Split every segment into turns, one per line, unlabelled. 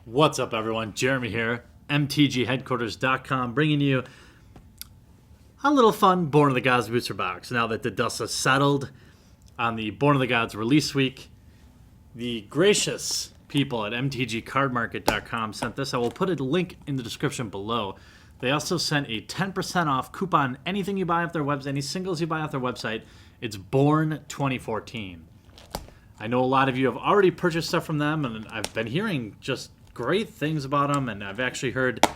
What's up, everyone? Jeremy here, MTGheadquarters.com, bringing you a little fun Born of the Gods booster box. Now that the dust has settled on the Born of the Gods release week, the gracious people at MTGcardmarket.com sent this. I will put a link in the description below. They also sent a 10% off coupon. Anything you buy off their website, any singles you buy off their website, it's Born 2014. I know a lot of you have already purchased stuff from them, and I've been hearing just great things about them, and I've actually heard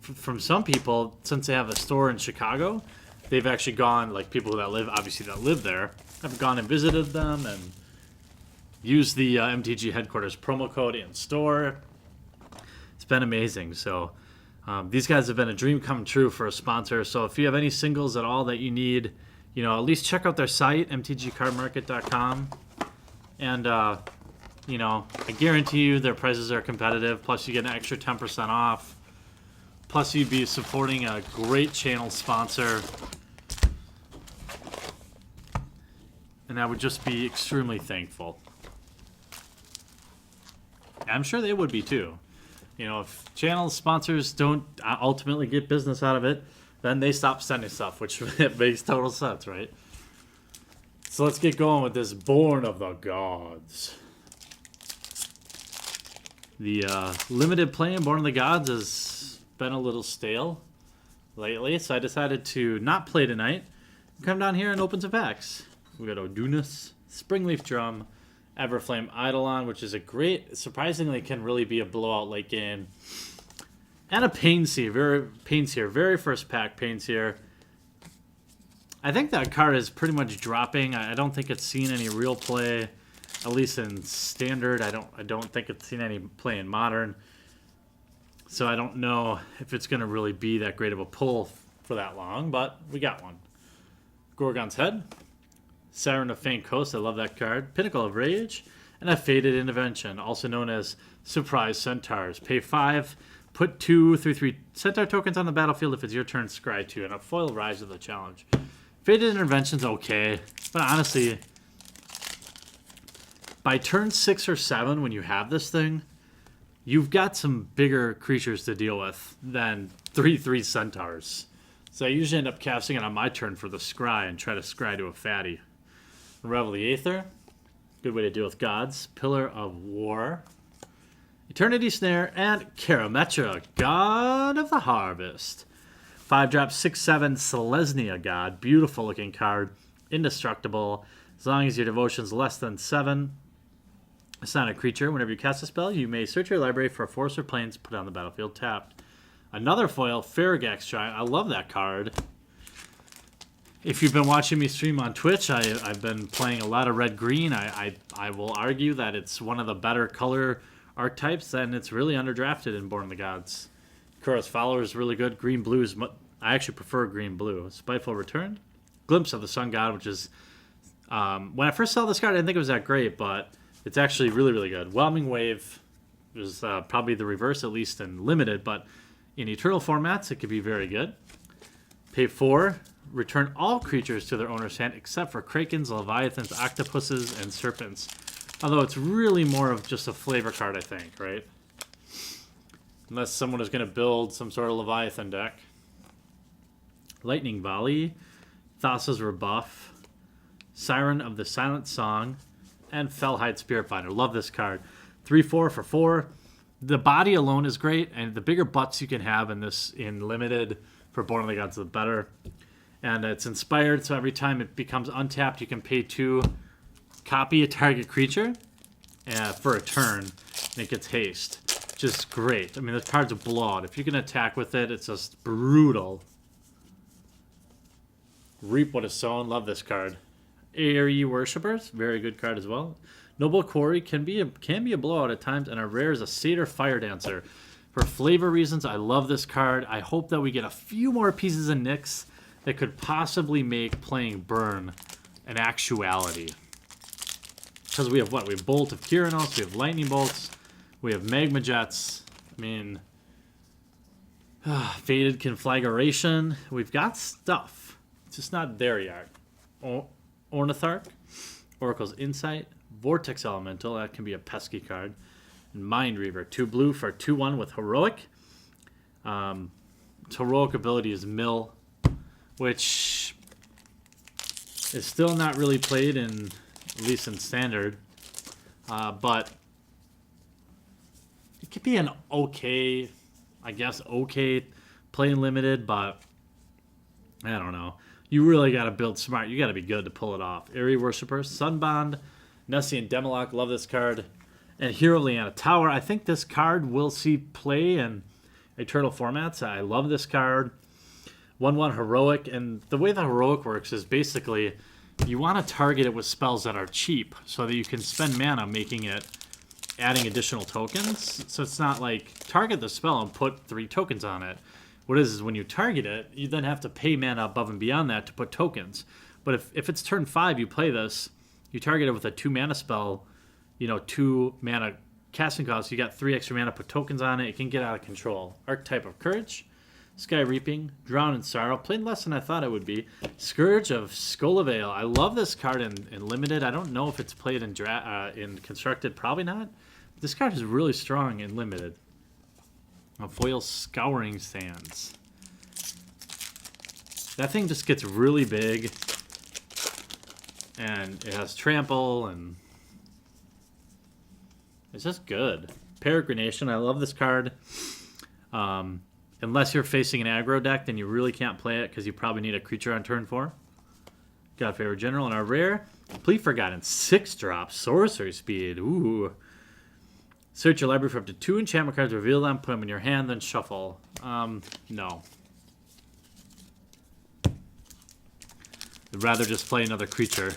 from some people, since they have a store in Chicago, they've actually gone, like people that live there, have gone and visited them and used the MTG headquarters promo code in store. It's been amazing. So these guys have been a dream come true for a sponsor. So if you have any singles at all that you need, at least check out their site, mtgcardmarket.com. And I guarantee you their prices are competitive. Plus, you get an extra 10% off. Plus, you'd be supporting a great channel sponsor. And I would just be extremely thankful. I'm sure they would be too. If channel sponsors don't ultimately get business out of it, then they stop sending stuff, which makes total sense, right? So let's get going with this Born of the Gods. The limited play in Born of the Gods has been a little stale lately, so I decided to not play tonight. Come down here and open some packs. We got Odunus, Springleaf Drum, Everflame Eidolon, which is a great, surprisingly can really be a blowout late game. And a Painseer, very first pack Painseer. I think that card is pretty much dropping. I don't think it's seen any real play, at least in standard. I don't think it's seen any play in modern. So I don't know if it's going to really be that great of a pull for that long, but we got one. Gorgon's Head, Siren of Faint Coast, I love that card. Pinnacle of Rage, and a Faded Intervention, also known as Surprise Centaurs. Pay 5, put 2, 3, 3 Centaur tokens on the battlefield if it's your turn, scry 2, and a foil Rise of the Challenge. Faded Intervention's okay, but honestly, by turn 6 or 7, when you have this thing, you've got some bigger creatures to deal with than 3/3 Centaurs. So I usually end up casting it on my turn for the scry and try to scry to a fatty. Revel the Aether, good way to deal with gods. Pillar of War, Eternity Snare, and Karametra, God of the Harvest. 5-drop, 6/7 Selesnya God. Beautiful looking card. Indestructible. As long as your devotion's less than 7. It's not a creature. Whenever you cast a spell, you may search your library for a forest or plains, put it on the battlefield tapped. Another foil, Faragax Giant. I love that card. If you've been watching me stream on Twitch, I've been playing a lot of red-green. I will argue that it's one of the better color archetypes, and it's really underdrafted in Born of the Gods. Kura's Follower is really good. Green-blue is... I actually prefer green-blue. Spiteful Return. Glimpse of the Sun God, which is... when I first saw this card, I didn't think it was that great, but it's actually really, really good. Whelming Wave is probably the reverse, at least in limited, but in Eternal formats, it could be very good. Pay 4. Return all creatures to their owner's hand, except for Krakens, Leviathans, Octopuses, and Serpents. Although it's really more of just a flavor card, I think, right? Unless someone is going to build some sort of Leviathan deck. Lightning Volley, Thassa's Rebuff, Siren of the Silent Song, and Fellhide Spiritfinder. Love this card. 3/4 for 4. The body alone is great, and the bigger butts you can have in this in limited for Born of the Gods, the better. And it's inspired, so every time it becomes untapped, you can pay 2, copy a target creature for a turn, and it gets haste. Just great. I mean, the card's a blowout. If you can attack with it, it's just brutal. Reap What Is Sown. Love this card. Aerie Worshippers. Very good card as well. Noble Quarry can be a blowout at times, and a rare is a Satyr Fire Dancer. For flavor reasons, I love this card. I hope that we get a few more pieces of Nyx that could possibly make playing Burn an actuality. Because we have what? We have Bolt of Kyranos, we have Lightning Bolts, we have Magma Jets. I mean, Faded Conflagration. We've got stuff. It's just not there yet. Ornithark, Oracle's Insight, Vortex Elemental. That can be a pesky card. and Mind Reaver. 2 blue for 2/1 with Heroic. Its heroic ability is Mill, which is still not really played in, at least in Standard. But it could be an okay, I guess, okay play in Limited, but I don't know. You really got to build smart. You got to be good to pull it off. Eerie Worshipper, Sunbond, Nessie and Demolock. Love this card. And Hero Leanna Tower. I think this card will see play in Eternal formats. I love this card. 1/1 Heroic. And the way the Heroic works is basically you want to target it with spells that are cheap so that you can spend mana making it, adding additional tokens. So it's not like target the spell and put 3 tokens on it. What it is when you target it, you then have to pay mana above and beyond that to put tokens. But if it's turn 5, you play this, you target it with a 2 mana spell, 2 mana casting cost, you got 3 extra mana, put tokens on it, it can get out of control. Archetype of Courage, Sky Reaping, Drown in Sorrow, played less than I thought it would be. Scourge of Skolavale. I love this card in Limited. I don't know if it's played in Constructed, probably not. This card is really strong in Limited. A foil Scouring Sands. That thing just gets really big. And it has trample, and it's just good. Peregrination, I love this card. Unless you're facing an aggro deck, then you really can't play it because you probably need a creature on turn 4. God Favor General, and our rare, Complete Forgotten, 6-drop, Sorcery Speed. Ooh. Search your library for up to 2 enchantment cards, reveal them, put them in your hand, then shuffle. No. I'd rather just play another creature.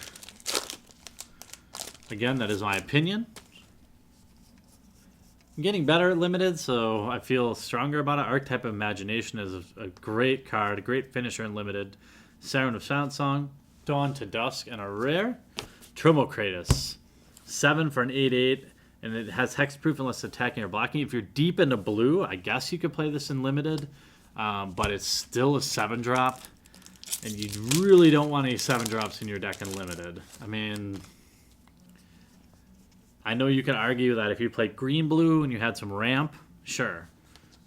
Again, that is my opinion. I'm getting better at Limited, so I feel stronger about it. Archetype of Imagination is a great card, a great finisher in Limited. Siren of Sound Song, Dawn to Dusk, and a rare, Tromokratus. 7 for an 8/8, and it has hexproof unless attacking or blocking. If you're deep into blue, I guess you could play this in Limited, but it's still a 7-drop, and you really don't want any 7-drops in your deck in Limited. I mean, I know you can argue that if you played green-blue and you had some ramp, sure.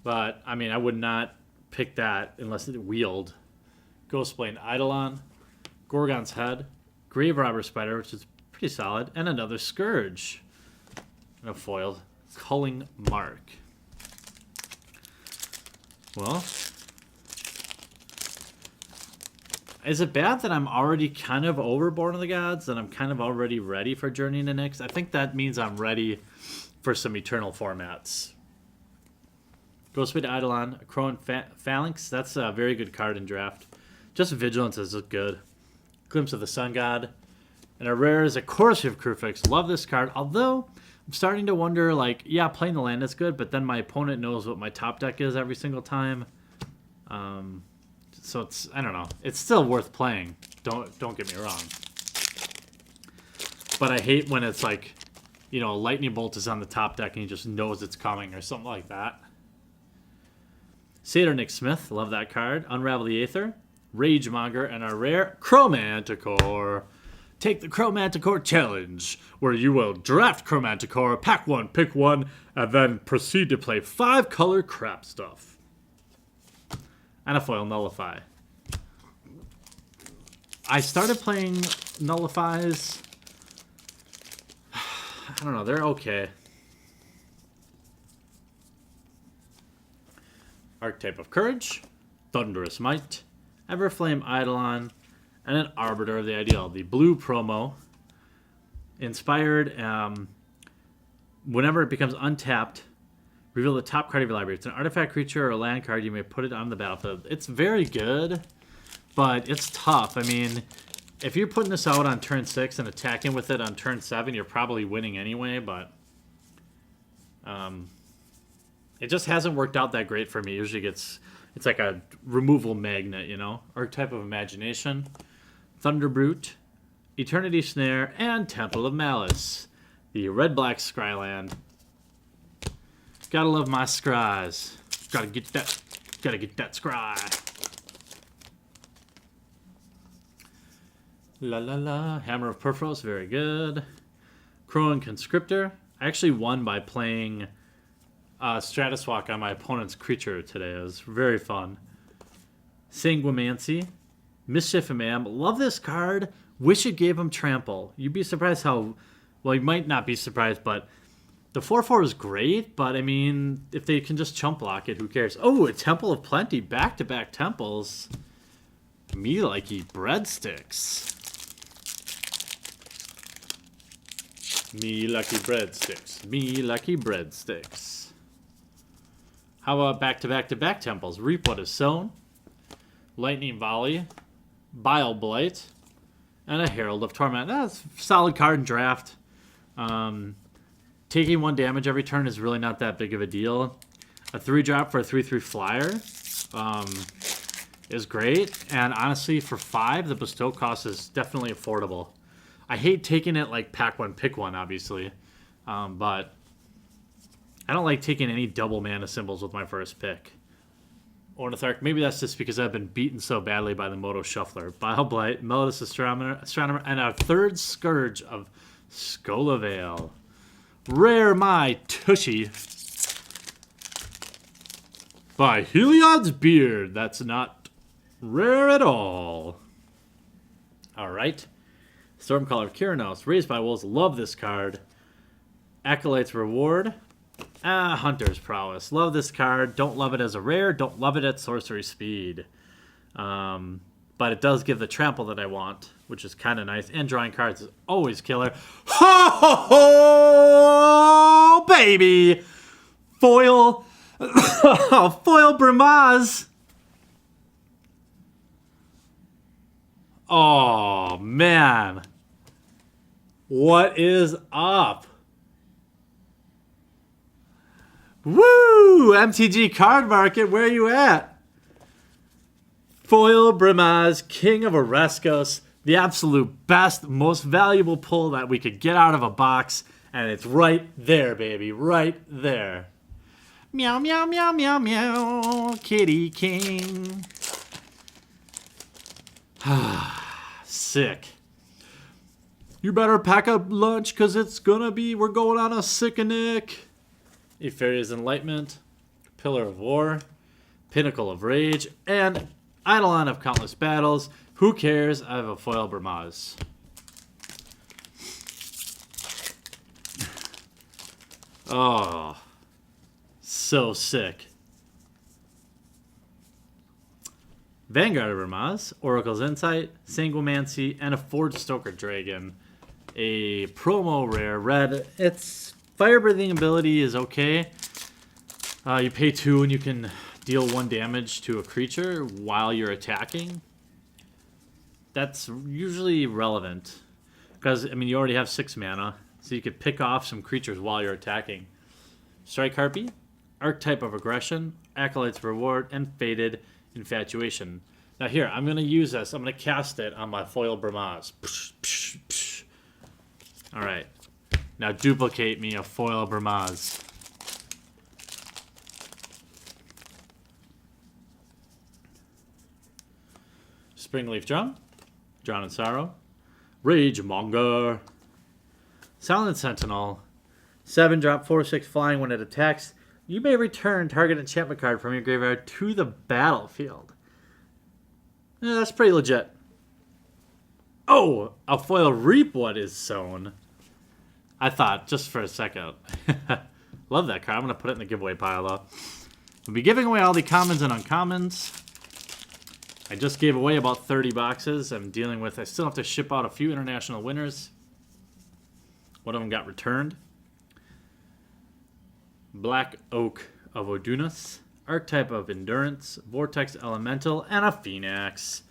But, I mean, I would not pick that unless it wheeled. Ghostblade Eidolon, Gorgon's Head, Grave Robber Spider, which is pretty solid, and another Scourge. And a foiled Culling Mark. Well, is it bad that I'm already kind of over Born of the Gods, that I'm kind of already ready for Journey into Nyx? I think that means I'm ready for some Eternal formats. Ghostblade Eidolon, Crowan Phalanx, that's a very good card in Draft. Just Vigilance is good. Glimpse of the Sun God. And a rare is a Corrosive Crucifix. Love this card, although I'm starting to wonder, like, yeah, playing the land is good, but then my opponent knows what my top deck is every single time. So it's, I don't know. It's still worth playing. Don't get me wrong. But I hate when it's like, a Lightning Bolt is on the top deck and he just knows it's coming or something like that. Satyr Nick Smith, love that card. Unravel the Aether, Ragemonger, and our rare Chromanticore. Take the Chromanticore challenge, where you will draft Chromanticore, pack 1, pick 1, and then proceed to play 5-color crap stuff. And a foil Nullify. I started playing Nullifies. I don't know, they're okay. Archetype of Courage, Thunderous Might, Everflame Eidolon, and an Arbiter of the Ideal. The blue promo, inspired, whenever it becomes untapped, reveal the top card of your library. It's an artifact, creature, or a land card. You may put it on the battlefield. It's very good, but it's tough. I mean, if you're putting this out on turn 6 and attacking with it on turn 7, you're probably winning anyway, but it just hasn't worked out that great for me. Usually it's like a removal magnet, Archetype of Imagination, Thunderbrute, Eternity Snare, and Temple of Malice. The red-black Scryland. Gotta love my scries. Gotta get that scry. La la la. Hammer of Purphoros, very good. Crowan Conscriptor. I actually won by playing Stratuswalk on my opponent's creature today. It was very fun. Sanguimancy. Mischief Imam. Love this card. Wish it gave him trample. You'd be surprised how... Well, you might not be surprised, but the 4/4 is great. But, I mean, if they can just chump block it, who cares? Oh, a Temple of Plenty. Back-to-back temples. Me likey breadsticks. Me lucky breadsticks. Me lucky breadsticks. How about back-to-back-to-back temples? Reap what is sown. Lightning Volley. Bile Blight. And a Herald of Torment. That's a solid card in draft. Taking 1 damage every turn is really not that big of a deal. A 3-drop for a 3/3 flyer is great. And honestly, for 5, the bestow cost is definitely affordable. I hate taking it like pack 1, pick 1, obviously. But I don't like taking any double mana symbols with my first pick. Ornitharch, maybe that's just because I've been beaten so badly by the Moto Shuffler. Bile Blight, Melodus Astronomer, and our 3rd Scourge of Skolavale. Rare My Tushy. By Heliod's Beard. That's not rare at all. Alright. Stormcaller of Keranos. Raised by Wolves. Love this card. Acolyte's Reward. Hunter's Prowess. Love this card. Don't love it as a rare. Don't love it at sorcery speed. But it does give the trample that I want, which is kind of nice. And drawing cards is always killer. Ho ho ho, baby! Foil. Foil Brimaz. Oh, man. What is up? Woo! MTG Card Market, where are you at? Foil Brimaz, King of Oreskos, the absolute best, most valuable pull that we could get out of a box, and it's right there, baby, right there. Meow, meow, meow, meow, meow, Kitty King. Sick. You better pack up lunch, because we're going on a sickening. Epheria's Enlightenment, Pillar of War, Pinnacle of Rage, and Eidolon of Countless Battles. Who cares? I have a Foil Brimaz. Oh, so sick. Vanguard of Brimaz, Oracle's Insight, Sanguimancy, and a Forge Stoker Dragon. A promo rare red. Its fire breathing ability is okay. You pay 2 and you can deal 1 damage to a creature while you're attacking. That's usually relevant. Because, I mean, you already have 6 mana. So you could pick off some creatures while you're attacking. Strike Harpy, Archetype of Aggression, Acolyte's Reward, and Faded Infatuation. Now here, I'm going to use this. I'm going to cast it on my Foil Brimaz. Alright. Now duplicate me a Foil Brimaz. Springleaf Drum, Drown in Sorrow, Rage Monger, Silent Sentinel, 7-drop 4/6 flying. When it attacks, you may return target enchantment card from your graveyard to the battlefield. Yeah, that's pretty legit. Oh, a foil Reap What Is Sown. I thought, just for a second. Love that card. I'm going to put it in the giveaway pile, though. We'll be giving away all the commons and uncommons. I just gave away about 30 boxes. I still have to ship out a few international winners. One of them got returned. Black Oak of Odunus, Archetype of Endurance, Vortex Elemental, and a Phoenix.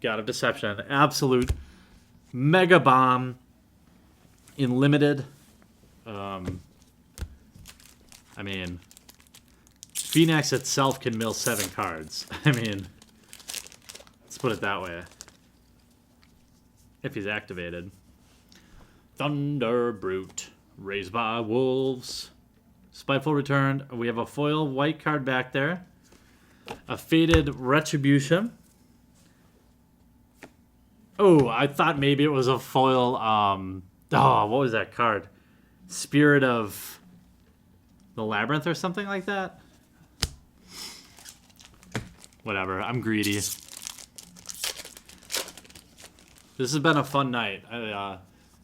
God of Deception. Absolute mega bomb in limited. I mean, Phoenix itself can mill 7 cards. I mean, let's put it that way. If he's activated. Thunder Brute, Raised by Wolves. Spiteful Return. We have a foil white card back there. A Faded Retribution. Oh, I thought maybe it was a foil. What was that card? Spirit of the Labyrinth or something like that. Whatever, I'm greedy. This has been a fun night.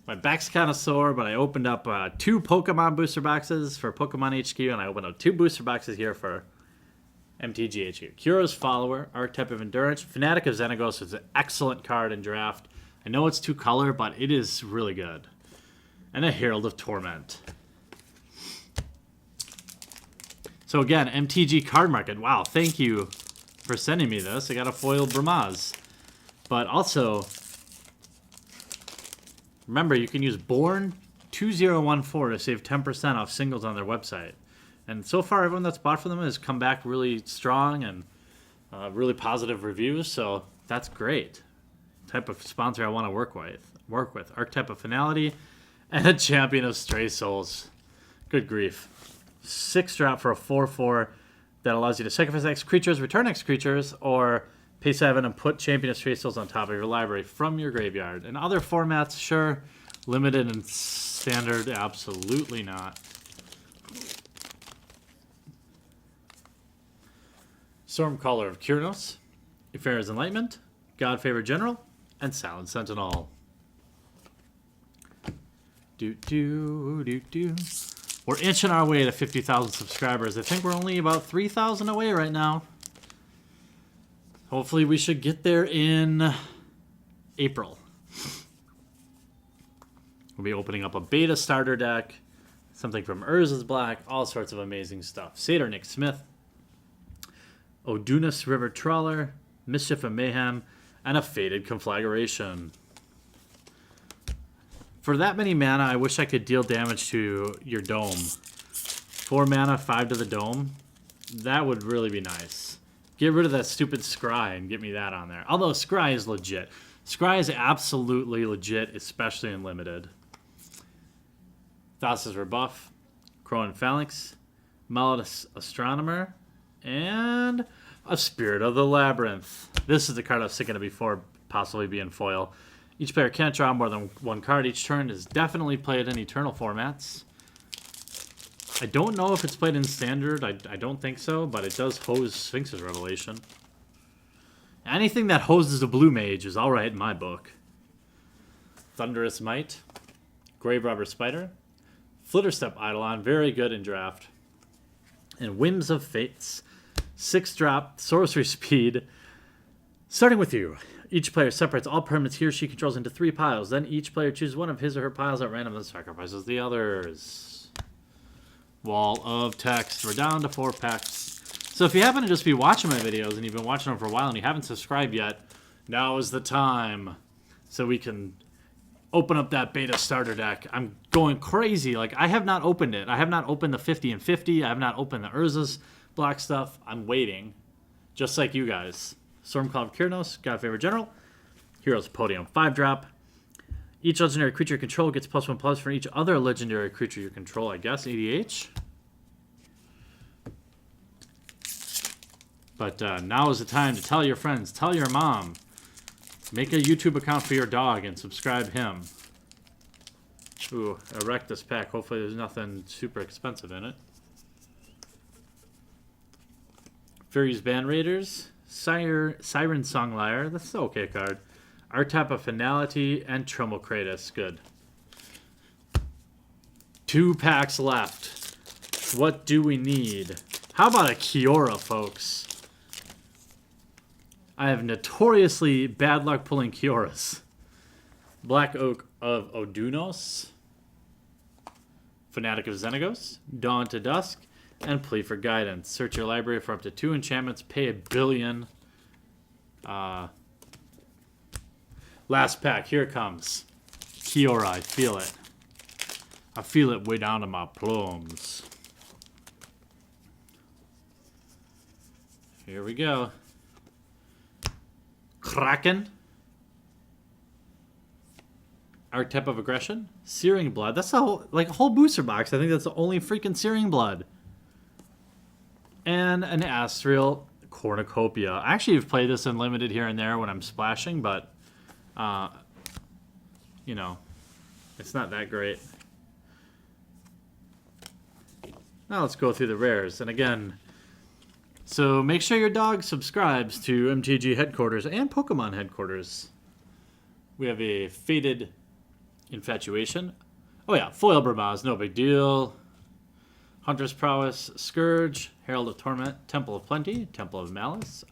My back's kind of sore, but I opened up 2 Pokemon booster boxes for Pokemon HQ, and I opened up 2 booster boxes here for MTG HQ. Kyora's Follower, Archetype of Endurance. Fanatic of Xenagos is an excellent card in draft. I know it's 2-color, but it is really good. And a Herald of Torment. So again, MTG Card Market. Wow, thank you for sending me this. I got a foiled Bramaz. But also, remember, you can use Born2014 to save 10% off singles on their website. And so far, everyone that's bought from them has come back really strong and really positive reviews. So that's great. Type of sponsor I want to work with. Archetype of Finality and a Champion of Stray Souls. Good grief. 6-drop for a 4/4 that allows you to sacrifice X creatures, return X creatures, or pay 7 and put Champion of Stray Souls on top of your library from your graveyard. In other formats, sure. Limited and standard, absolutely not. Stormcaller of Kyrnos, Ephraim's Enlightenment, Godfavor General, and Silent Sentinel. We're inching our way to 50,000 subscribers. I think we're only about 3,000 away right now. Hopefully we should get there in April. We'll be opening up a beta starter deck, something from Urza's Black, all sorts of amazing stuff. Satyr Nick Smith, Odunis River Trawler, Mischief and Mayhem, and a Fated Conflagration. For that many mana, I wish I could deal damage to your dome. 4 mana, 5 to the dome. That would really be nice. Get rid of that stupid Scry and get me that on there. Although Scry is legit. Scry is absolutely legit, especially in Limited. Thassa's Rebuff, Crowan Phalanx, Melodus Astronomer, and a Spirit of the Labyrinth. This is the card I was thinking of before possibly being foil. Each player can't draw more than 1 card each turn. Is definitely played in Eternal formats. I don't know if it's played in Standard. I don't think so, but it does hose Sphinx's Revelation. Anything that hoses a blue mage is alright in my book. Thunderous Might, Grave Robber Spider, Flitterstep Eidolon, very good in draft. And Whims of Fates, 6-drop, sorcery speed. Starting with you. Each player separates all permanents he or she controls into 3 piles. Then each player chooses one of his or her piles at random and sacrifices the others. Wall of text. We're down to 4 packs. So if you happen to just be watching my videos and you've been watching them for a while and you haven't subscribed yet, now is the time. So we can open up that beta starter deck. I'm going crazy. Like, I have not opened it. I have not opened the 50 and 50. I have not opened the Urza's Black stuff. I'm waiting. Just like you guys. Stormcaller of Kyrnos, Godfavor General, Heroes Podium, 5-drop. Each legendary creature you control gets +1/+ for each other legendary creature you control, I guess, EDH. But now is the time to tell your friends, tell your mom, make a YouTube account for your dog and subscribe him. Ooh, erect this pack. Hopefully there's nothing super expensive in it. Fury's Band Raiders, Siren Songlyre, that's an okay card. Archetype of Finality, and Tromokratus, good. 2 packs left. What do we need? How about a Kiora, folks? I have notoriously bad luck pulling Kioras. Black Oak of Odunos, Fanatic of Xenagos, Dawn to Dusk, and Plea for Guidance. Search your library for up to 2 enchantments. Pay $1 billion. Last pack. Here it comes. Kiora. I feel it. I feel it way down to my plums. Here we go. Kraken. Archetype of Aggression. Searing Blood. That's a whole booster box. I think that's the only freaking Searing Blood. And an Astral Cornucopia. I actually have played this in Limited here and there when I'm splashing, but, you know, it's not that great. Now let's go through the rares. And again, so make sure your dog subscribes to MTG Headquarters and Pokemon Headquarters. We have a Faded Infatuation. Oh yeah, Foil Bramaz, no big deal. Hunter's Prowess, Scourge, Herald of Torment, Temple of Plenty, Temple of Malice,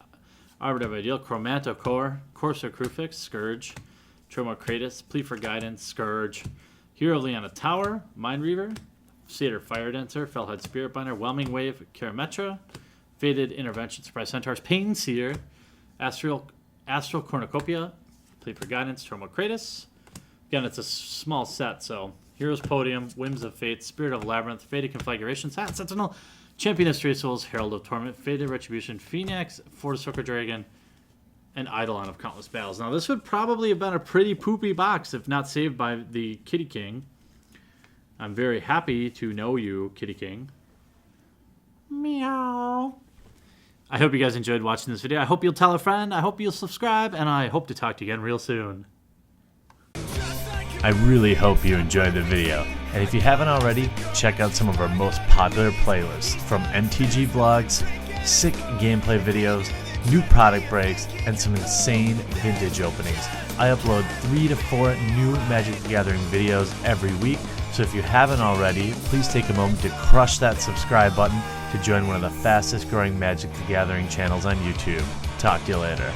Arbiter of Ideal, Chromantocore, Corsair Crewfix, Scourge, Troma Kratos, Plea for Guidance, Scourge, Hero of Leona Tower, Mind Reaver, Satyr Fire Dancer, Fellhead Spiritbinder, Whelming Wave, Karametra, Faded Intervention, Surprise Centaurs, Pain Seer, Astral Cornucopia, Plea for Guidance, Troma Kratos. Again, it's a small set, so Heroes Podium, Whims of Fate, Spirit of Labyrinth, Faded Conflagration, Sentinel, Champion of Stray Souls, Herald of Torment, Faded Retribution, Phoenix, Fortisoccer Dragon, and Eidolon of Countless Battles. Now, this would probably have been a pretty poopy box if not saved by the Kitty King. I'm very happy to know you, Kitty King. Meow. I hope you guys enjoyed watching this video. I hope you'll tell a friend. I hope you'll subscribe, and I hope to talk to you again real soon.
I really hope you enjoyed the video, and if you haven't already, check out some of our most popular playlists from MTG vlogs, sick gameplay videos, new product breaks, and some insane vintage openings. I upload 3 to 4 new Magic the Gathering videos every week, so if you haven't already, please take a moment to crush that subscribe button to join one of the fastest growing Magic the Gathering channels on YouTube. Talk to you later.